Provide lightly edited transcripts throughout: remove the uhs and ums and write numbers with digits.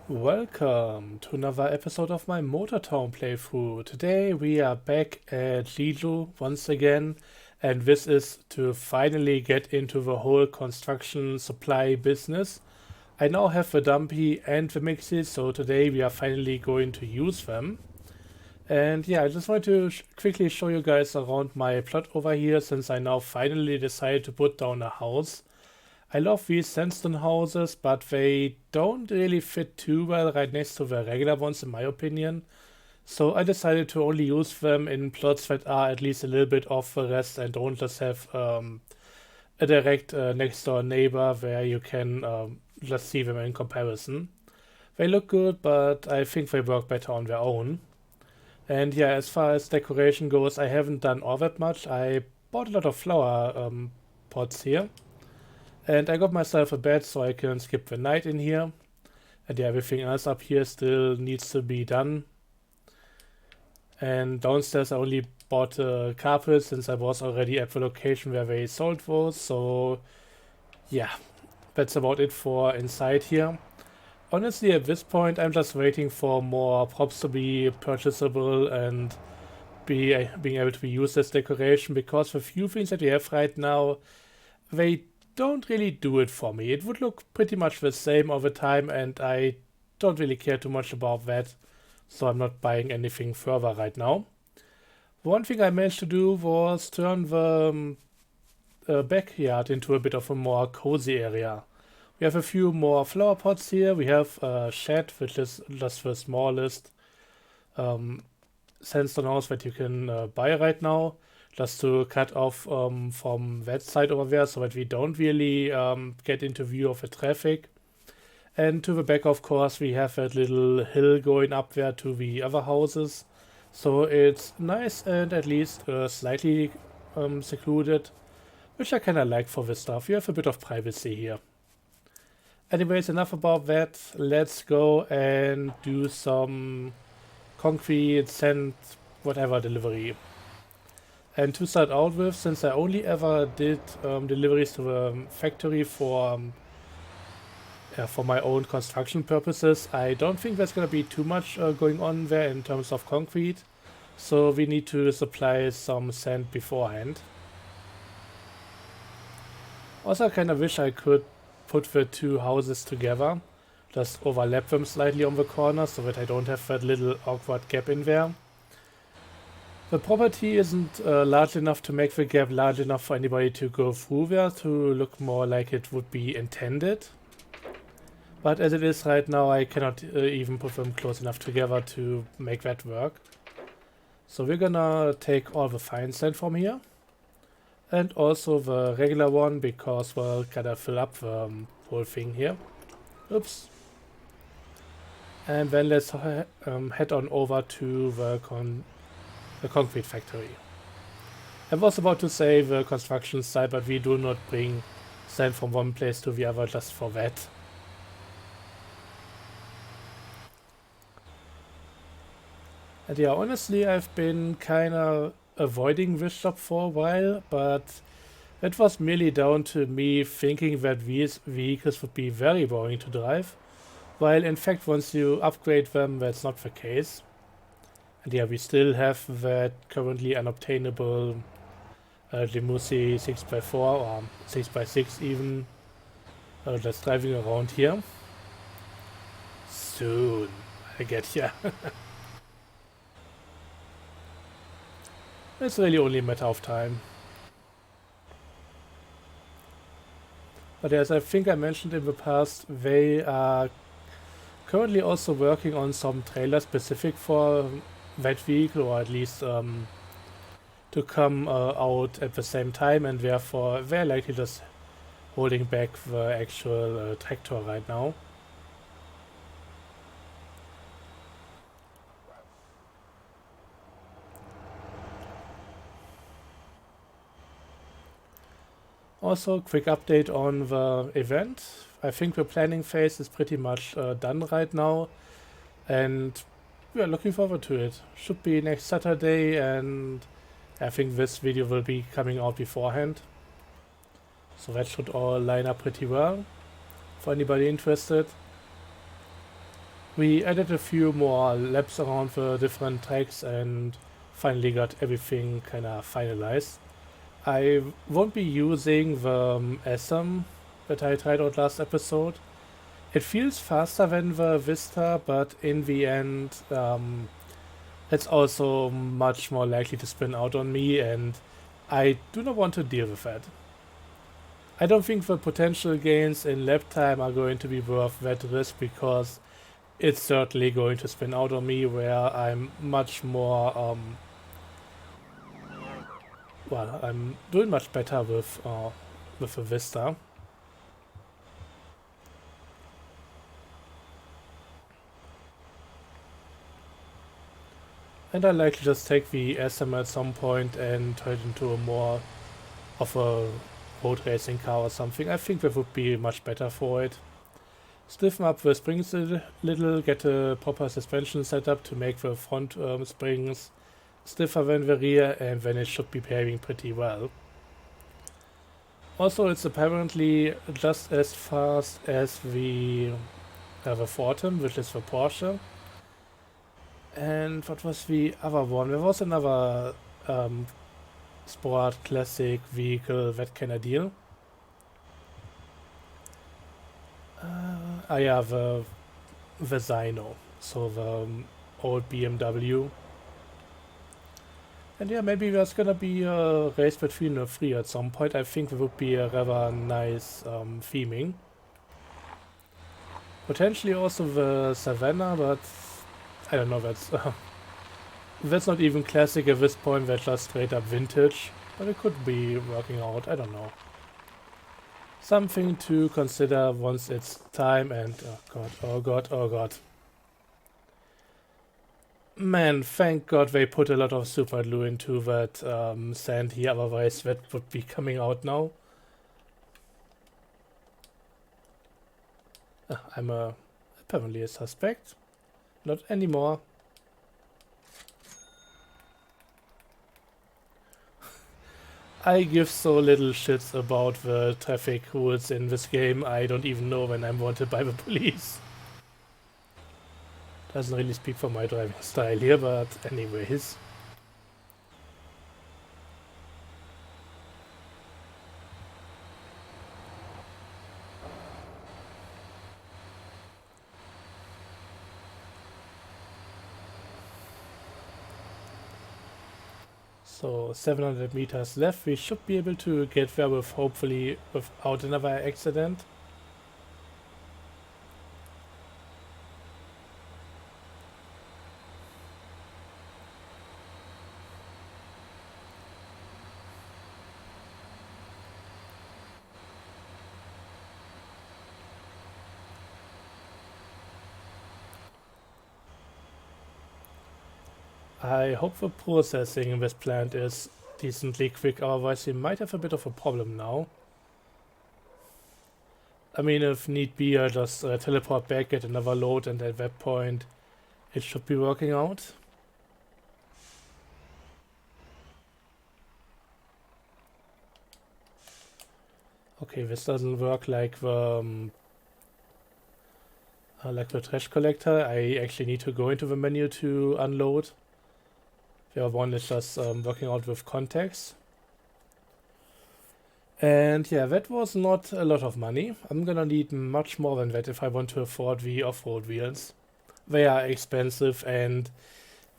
Welcome to another episode of my Motortown playthrough. Today we are back at Lidl once again, and this is to finally get into the whole construction supply business. I now have the dumpy and the mixes, so today we are finally going to use them. And yeah, I just want to quickly show you guys around my plot over here, since I now finally decided to put down a house. I love these sandstone houses, but they don't really fit too well right next to the regular ones in my opinion. So I decided to only use them in plots that are at least a little bit off the rest and don't just have a direct next door neighbor where you can just see them in comparison. They look good, but I think they work better on their own. And yeah, as far as decoration goes, I haven't done all that much. I bought a lot of flower pots here. And I got myself a bed so I can skip the night in here. And yeah, everything else up here still needs to be done. And downstairs I only bought a carpet since I was already at the location where they sold those. So yeah, that's about it for inside here. Honestly, at this point I'm just waiting for more props to be purchasable and being able to be used as decoration, because the few things that we have right now, they don't really do it for me. It would look pretty much the same all the time, and I don't really care too much about that, so I'm not buying anything further right now. One thing I managed to do was turn the backyard into a bit of a more cozy area. We have a few more flower pots here. We have a shed, which is just the smallest um, sandstone house that you can buy right now, just to cut off from that side over there so that we don't really get into view of the traffic. And to the back, of course, we have that little hill going up there to the other houses. So it's nice and at least slightly secluded, which I kind of like for this stuff. You have a bit of privacy here. Anyways, enough about that. Let's go and do some concrete, sand, whatever delivery. And to start out with, since I only ever did deliveries to the factory for my own construction purposes, I don't think there's going to be too much going on there in terms of concrete. So we need to supply some sand beforehand. Also, I kind of wish I could put the two houses together, just overlap them slightly on the corner so that I don't have that little awkward gap in there. The property isn't large enough to make the gap large enough for anybody to go through there to look more like it would be intended. But as it is right now, I cannot even put them close enough together to make that work. So we're gonna take all the fine sand from here. And also the regular one, because we're gonna fill up the whole thing here. Oops. And then let's head on over to the concrete factory. I was about to say the construction site, but we do not bring sand from one place to the other just for that. And yeah, honestly, I've been kinda avoiding this shop for a while, but it was merely down to me thinking that these vehicles would be very boring to drive, while in fact once you upgrade them, that's not the case. And yeah, we still have that currently unobtainable Limousine 6x4 or 6x6 even, just driving around here. Soon, I get here. It's really only a matter of time. But as I think I mentioned in the past, they are currently also working on some trailers specific for that vehicle, or at least to come out at the same time, and therefore they're likely just holding back the actual tractor right now. Also, quick update on the event. I think the planning phase is pretty much done right now, and we are looking forward to it. Should be next Saturday, and I think this video will be coming out beforehand. So that should all line up pretty well for anybody interested. We added a few more laps around the different tracks and finally got everything kind of finalized. I won't be using the SM that I tried out last episode. It feels faster than the Vista, but in the end, it's also much more likely to spin out on me, and I do not want to deal with that. I don't think the potential gains in lap time are going to be worth that risk because it's certainly going to spin out on me where I'm much more, well, I'm doing much better with the Vista. And I like to just take the SM at some point and turn it into a more of a road racing car or something. I think that would be much better for it. Stiffen up the springs a little, get a proper suspension setup to make the front springs stiffer than the rear, and then it should be behaving pretty well. Also, it's apparently just as fast as the Fortum, which is the Porsche. And what was the other one? There was another sport classic vehicle, that kind of deal. Yeah, the Zyno, so the old BMW. And yeah, maybe there's gonna be a race between the three at some point. I think it would be a rather nice theming. Potentially also the Savannah, but I don't know, that's not even classic at this point, that's just straight up vintage. But it could be working out, I don't know. Something to consider once it's time and oh god, oh god, oh god. Man, thank god they put a lot of super glue into that sand here, otherwise that would be coming out now. I'm apparently a suspect. Not anymore. I give so little shits about the traffic rules in this game, I don't even know when I'm wanted by the police. Doesn't really speak for my driving style here, but anyways. So 700 meters left, we should be able to get there with hopefully without another accident. I hope the processing in this plant is decently quick, otherwise we might have a bit of a problem now. I mean, if need be, I'll just teleport back, get another load, and at that point it should be working out. Okay, this doesn't work like the trash collector. I actually need to go into the menu to unload. The other one is just working out with contacts. And yeah, that was not a lot of money. I'm gonna need much more than that if I want to afford the off-road wheels. They are expensive and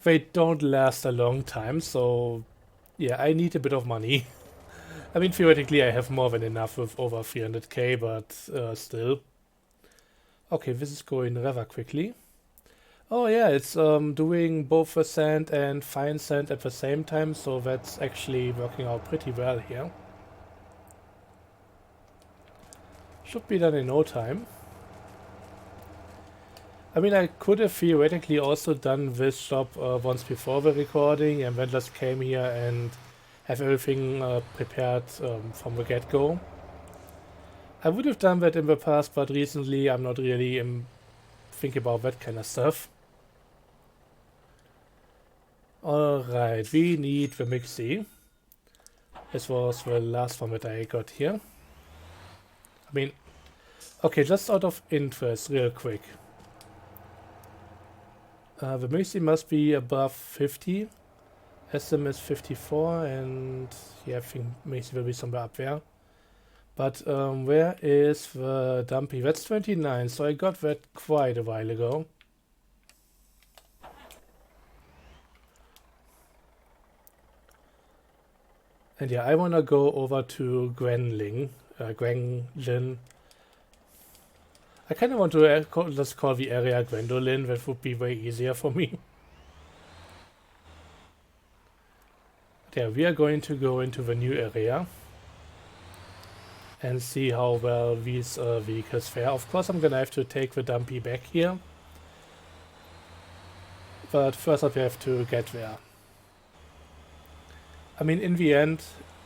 they don't last a long time, so yeah, I need a bit of money. I mean, theoretically I have more than enough with over 300k, but still. Okay, this is going rather quickly. Oh yeah, it's doing both the sand and fine sand at the same time, so that's actually working out pretty well here. Should be done in no time. I mean, I could have theoretically also done this job once before the recording and then just came here and have everything prepared from the get-go. I would have done that in the past, but recently I'm not really thinking about that kind of stuff. Alright, we need the Mixie. This was the last one that I got here. I mean, okay, just out of interest, real quick. The Mixie must be above 50. SM is 54, and yeah, I think Mixie will be somewhere up there. But where is the Dumpy? That's 29, so I got that quite a while ago. And yeah, I wanna go over to Gwenling. Gwenlin. I kinda want to just call the area Gwendolyn, that would be way easier for me. Yeah, we are going to go into the new area and see how well these vehicles fare. Of course, I'm gonna have to take the Dumpy back here. But first I have to get there. I mean, in the end,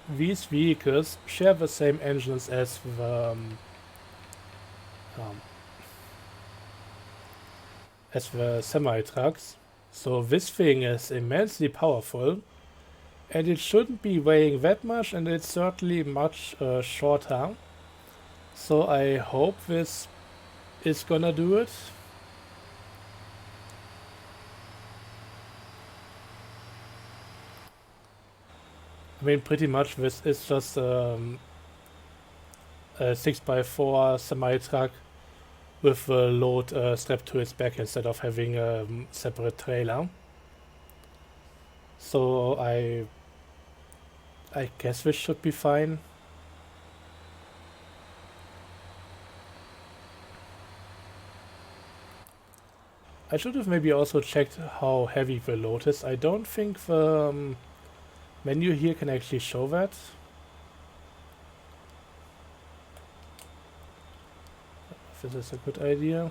these vehicles share the same engines as the semi-trucks. So this thing is immensely powerful, and it shouldn't be weighing that much, and it's certainly much shorter. So I hope this is gonna do it. I mean, pretty much this is just a 6x4 semi-truck with a load strapped to its back instead of having a separate trailer. So I guess this should be fine. I should have maybe also checked how heavy the load is. I don't think the menu here can actually show that. If this is a good idea.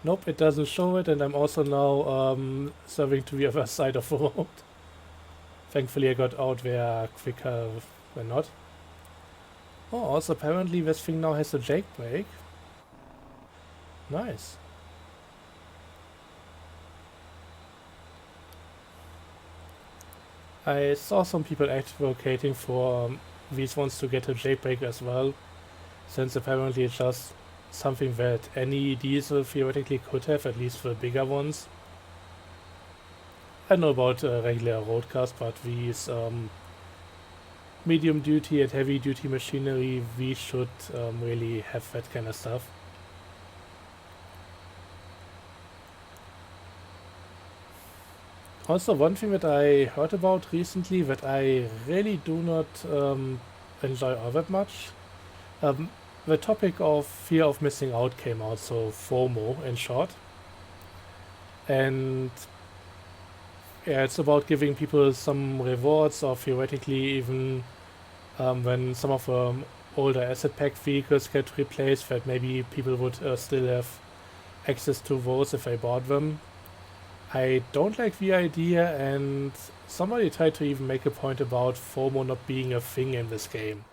Nope, it doesn't show it, and I'm also now serving to the other side of the road. Thankfully I got out there quicker than not. Oh, also apparently this thing now has a jake brake. Nice. I saw some people advocating for these ones to get a jake brake as well, since apparently it's just something that any diesel theoretically could have, at least the bigger ones. I know about regular road cars, but these medium duty and heavy duty machinery, we should really have that kind of stuff. Also, one thing that I heard about recently that I really do not enjoy all that much, the topic of fear of missing out came out, so FOMO in short. And yeah, it's about giving people some rewards, or theoretically even when some of the older asset pack vehicles get replaced, that maybe people would still have access to those if they bought them. I don't like the idea, and somebody tried to even make a point about FOMO not being a thing in this game.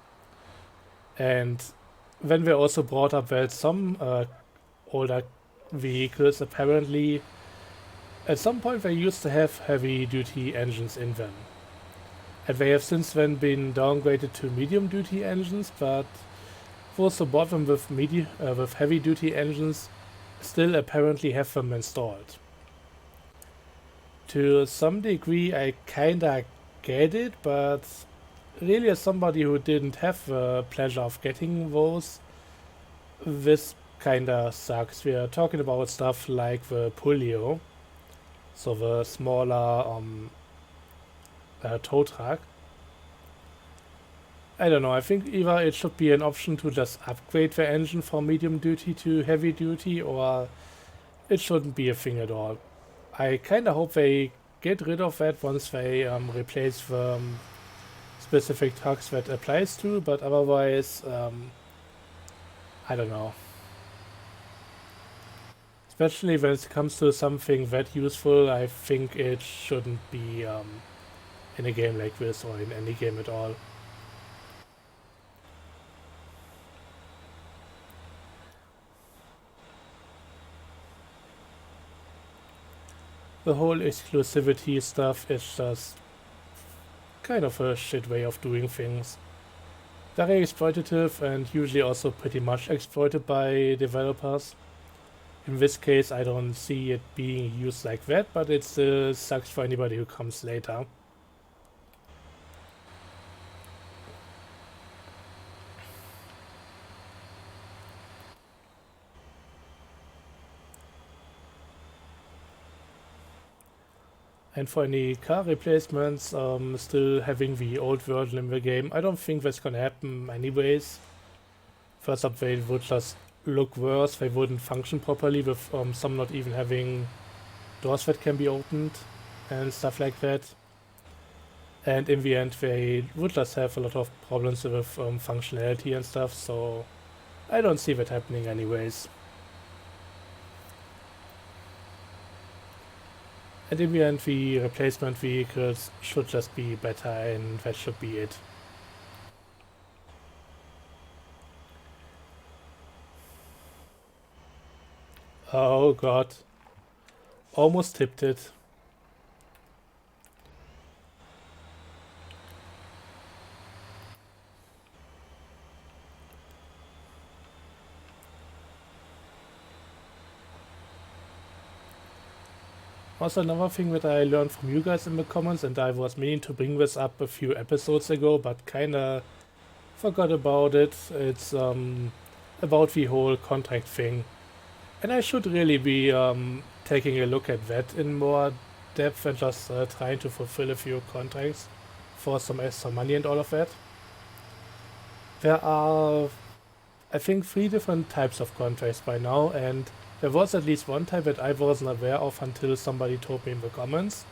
And then they also brought up that some older vehicles apparently at some point they used to have heavy duty engines in them. And they have since then been downgraded to medium duty engines, but those who bought them with heavy duty engines still apparently have them installed. To some degree I kinda get it, but really as somebody who didn't have the pleasure of getting those, this kinda sucks. We are talking about stuff like the Pulio, so the smaller tow truck. I don't know, I think either it should be an option to just upgrade the engine from medium duty to heavy duty, or it shouldn't be a thing at all. I kinda hope they get rid of that once they replace the specific trucks that applies to, but otherwise, I don't know. Especially when it comes to something that useful, I think it shouldn't be in a game like this, or in any game at all. The whole exclusivity stuff is just kind of a shit way of doing things. Very exploitative, and usually also pretty much exploited by developers. in this case, I don't see it being used like that, but it still sucks for anybody who comes later. And for any car replacements, still having the old version in the game, I don't think that's gonna happen anyways. First up, they would just look worse, they wouldn't function properly with some not even having doors that can be opened and stuff like that. And in the end, they would just have a lot of problems with functionality and stuff, so I don't see that happening anyways. And in the end, the replacement vehicles should just be better, and that should be it. Oh god. Almost tipped it. Also, another thing that I learned from you guys in the comments, and I was meaning to bring this up a few episodes ago, but kinda forgot about it. It's about the whole contract thing. And I should really be taking a look at that in more depth and just trying to fulfill a few contracts for some extra money and all of that. There are, I think, 3 different types of contracts by now, and there was at least one type that I wasn't aware of until somebody told me in the comments.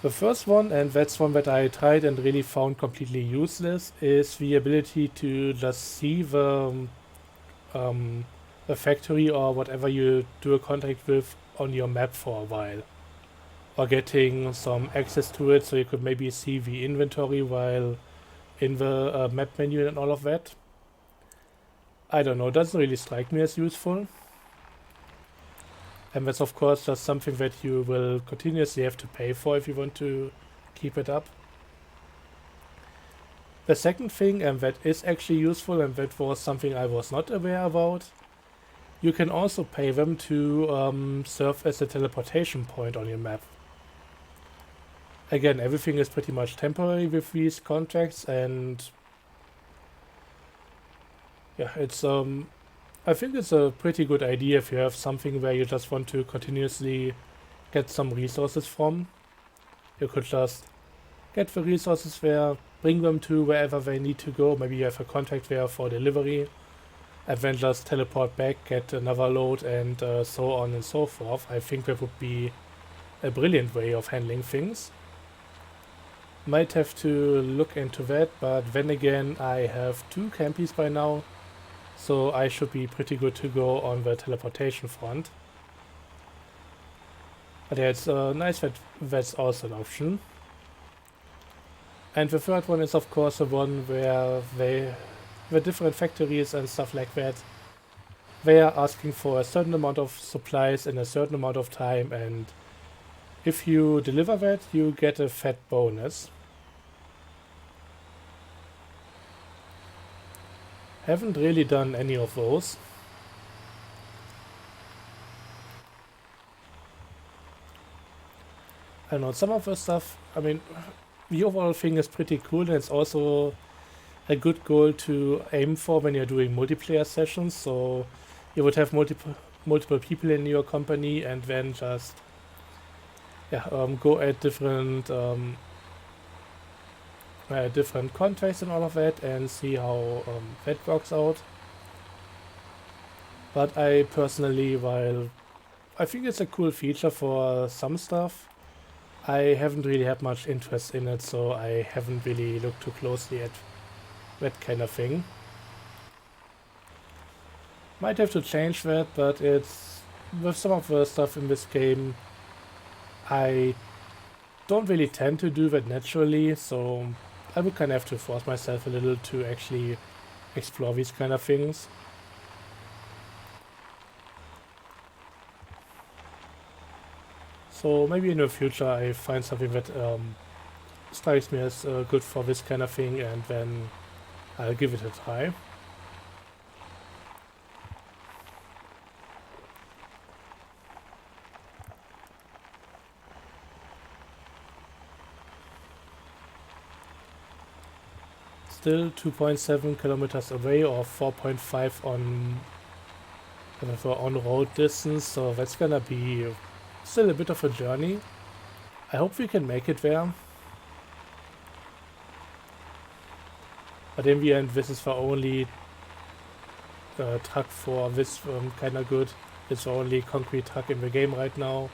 The first one, and that's one that I tried and really found completely useless, is the ability to just see the factory or whatever you do a contract with on your map for a while. Or getting some access to it so you could maybe see the inventory while in the map menu and all of that. I don't know, doesn't really strike me as useful. And that's of course just something that you will continuously have to pay for if you want to keep it up. The second thing, and that is actually useful, and that was something I was not aware about, you can also pay them to serve as a teleportation point on your map. Again, everything is pretty much temporary with these contracts, and yeah, it's I think it's a pretty good idea if you have something where you just want to continuously get some resources from. You could just get the resources there, bring them to wherever they need to go. Maybe you have a contract there for delivery, and then just teleport back, get another load, and so on and so forth. I think that would be a brilliant way of handling things. Might have to look into that, but then again, I have 2 campies by now, so I should be pretty good to go on the teleportation front. But yeah, it's nice that that's also an option. And the third one is of course the one where the different factories and stuff like that, they are asking for a certain amount of supplies in a certain amount of time, and if you deliver that, you get a fat bonus. Haven't really done any of those. I don't know, some of the stuff, I mean, the overall thing is pretty cool, and it's also a good goal to aim for when you're doing multiplayer sessions. So you would have multiple people in your company, and then just go at different contracts and all of that, and see how that works out. But I personally, while I think it's a cool feature for some stuff, I haven't really had much interest in it, so I haven't really looked too closely at that kind of thing. Might have to change that, but it's with some of the stuff in this game, I don't really tend to do that naturally, so I would kind of have to force myself a little to actually explore these kind of things. So maybe in the future I find something that strikes me as good for this kind of thing, and then I'll give it a try. still 2.7 kilometers away or 4.5 on on-road distance, so that's gonna be still a bit of a journey. I hope we can make it there. But in the end, this is the only truck for this kinda good. It's the only concrete truck in the game right now.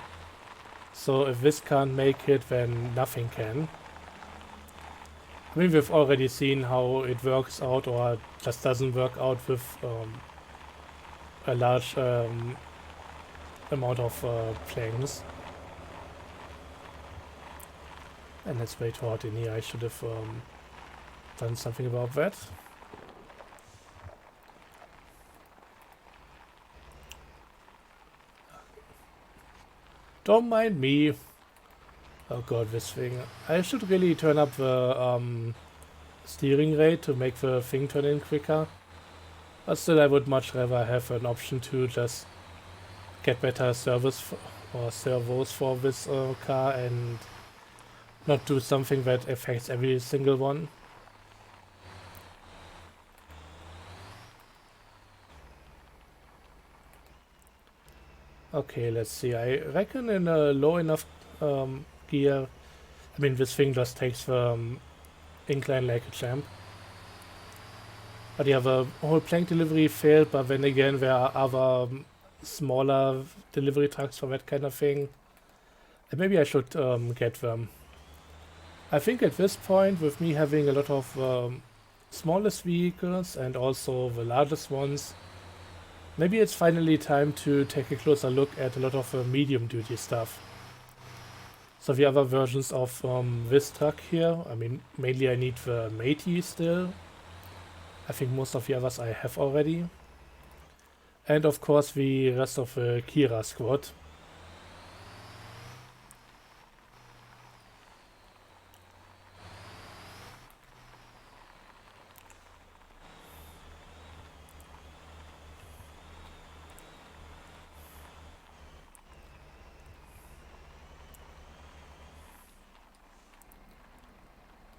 So if this can't make it, then nothing can. I mean, we've already seen how it works out or just doesn't work out with a large amount of planes. And it's way too hot in here. I should have done something about that. Don't mind me. Oh god, this thing. I should really turn up the steering rate to make the thing turn in quicker. But still, I would much rather have an option to just get better service or servos for this car and not do something that affects every single one. Okay, let's see. I reckon in a low enough gear, I mean, this thing just takes the incline like a champ. But yeah, the whole plank delivery failed, but then again, there are other smaller delivery trucks for that kind of thing. And maybe I should get them. I think at this point, with me having a lot of smallest vehicles and also the largest ones, maybe it's finally time to take a closer look at a lot of medium duty stuff. So the other versions of this truck here, I mean, mainly I need the Matey still. I think most of the others I have already. And of course the rest of the Kira squad.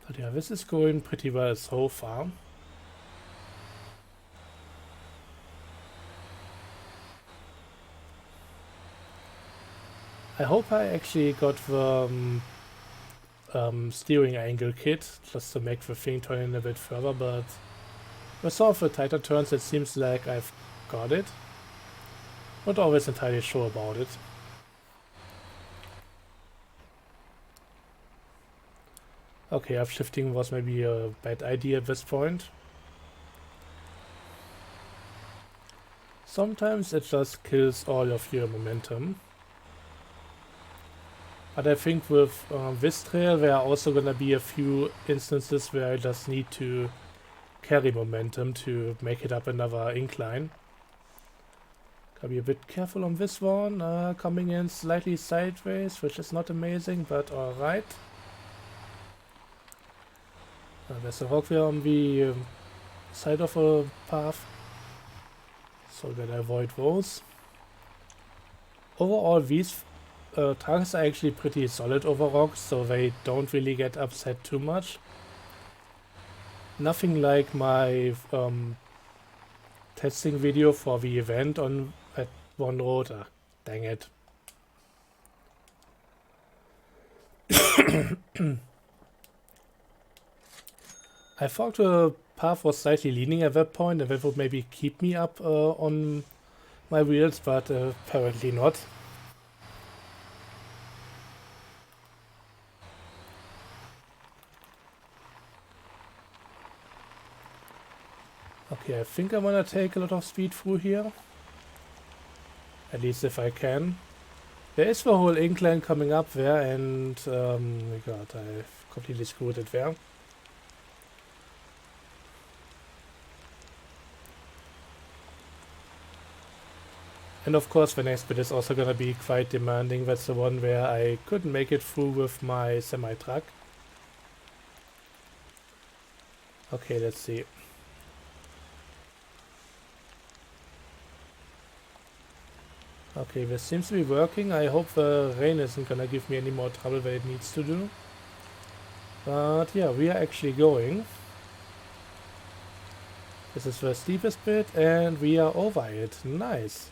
But yeah, this is going pretty well so far. I hope I actually got the steering angle kit just to make the thing turn in a bit further, but with some of the tighter turns it seems like I've got it. Not always entirely sure about it. Okay, upshifting was maybe a bad idea at this point. Sometimes it just kills all of your momentum. But I think with this trail there are also gonna be a few instances where I just need to carry momentum to make it up another incline. Gotta be a bit careful on this one, coming in slightly sideways, which is not amazing, but alright. There's a rock there on the side of a path, so that I avoid those. Overall, these trucks are actually pretty solid over rocks, so they don't really get upset too much. Nothing like my testing video for the event on that one road. Ah, dang it. I thought the path was slightly leaning at that point and that would maybe keep me up on my wheels, but apparently not. Okay, I think I'm gonna take a lot of speed through here. At least if I can. There is the whole incline coming up there and God, I've completely screwed it there. And of course the next bit is also gonna be quite demanding. That's the one where I couldn't make it through with my semi-truck. Okay, let's see. Okay, this seems to be working. I hope the rain isn't gonna give me any more trouble than it needs to do. But yeah, we are actually going. This is the steepest bit and we are over it. Nice.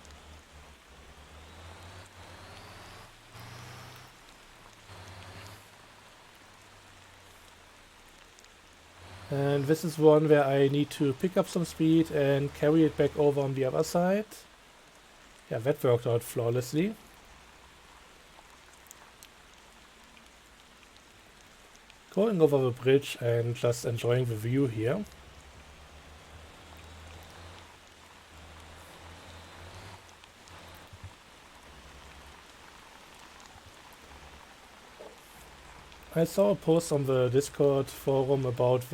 And this is one where I need to pick up some speed and carry it back over on the other side. Yeah, that worked out flawlessly. Going over the bridge and just enjoying the view here. I saw a post on the Discord forum about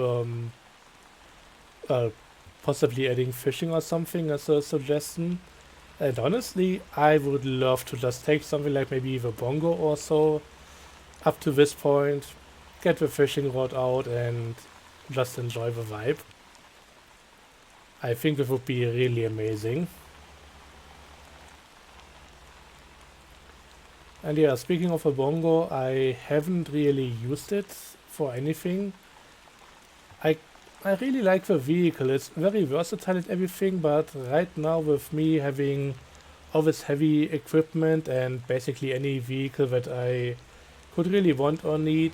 possibly adding fishing or something as a suggestion. And honestly, I would love to just take something like maybe the bongo or so up to this point, get the fishing rod out and just enjoy the vibe. I think it would be really amazing. And yeah, speaking of a bongo, I haven't really used it for anything. I really like the vehicle, it's very versatile and everything, but right now with me having all this heavy equipment and basically any vehicle that I could really want or need,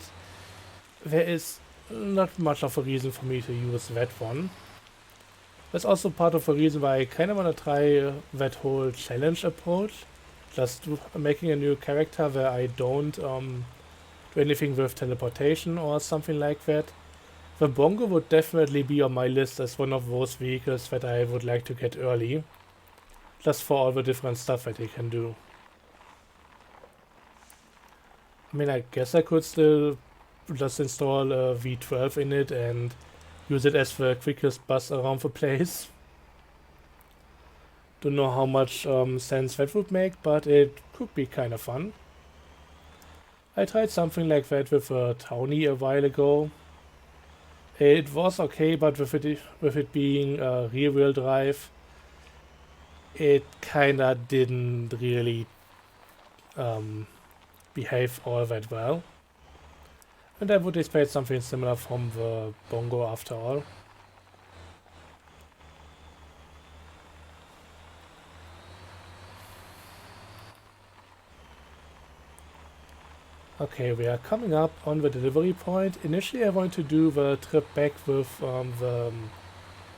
there is not much of a reason for me to use that one. That's also part of the reason why I kind of want to try that whole challenge approach. Just making a new character where I don't do anything with teleportation or something like that. The bongo would definitely be on my list as one of those vehicles that I would like to get early. Just for all the different stuff that it can do. I mean, I guess I could still just install a V12 in it and use it as the quickest bus around the place. Don't know how much sense that would make, but it could be kind of fun. I tried something like that with a Townie a while ago. It was okay, but with it being a rear-wheel drive, it kinda didn't really behave all that well. And I would expect something similar from the bongo after all. Okay, we are coming up on the delivery point. Initially I wanted to do the trip back with the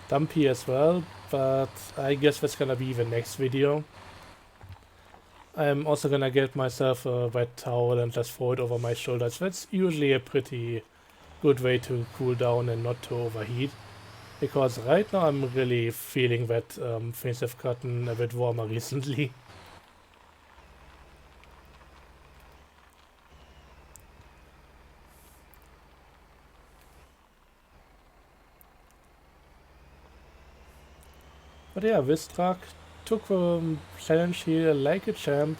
dumpy as well, but I guess that's gonna be the next video. I'm also gonna get myself a wet towel and just throw it over my shoulders. That's usually a pretty good way to cool down and not to overheat. Because right now I'm really feeling that things have gotten a bit warmer recently. But yeah, this truck took the challenge here like a champ.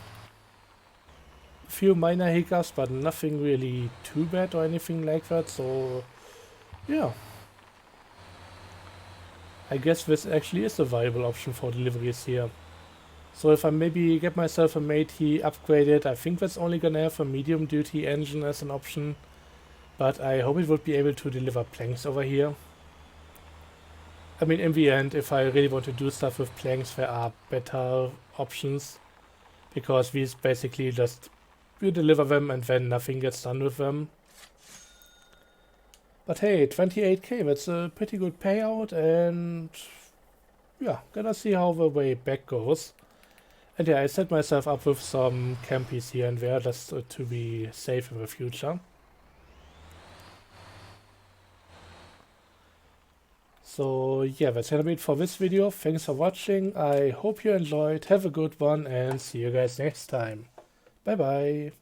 A few minor hiccups, but nothing really too bad or anything like that, so yeah. I guess this actually is a viable option for deliveries here. So if I maybe get myself a Métis upgraded, I think that's only gonna have a medium duty engine as an option. But I hope it would be able to deliver planks over here. I mean, in the end, if I really want to do stuff with planks, there are better options. Because these basically just, you deliver them and then nothing gets done with them. But hey, 28k, that's a pretty good payout, and yeah, gonna see how the way back goes. And yeah, I set myself up with some campies here and there just to be safe in the future. So yeah, that's gonna be it for this video. Thanks for watching. I hope you enjoyed. Have a good one and see you guys next time. Bye bye.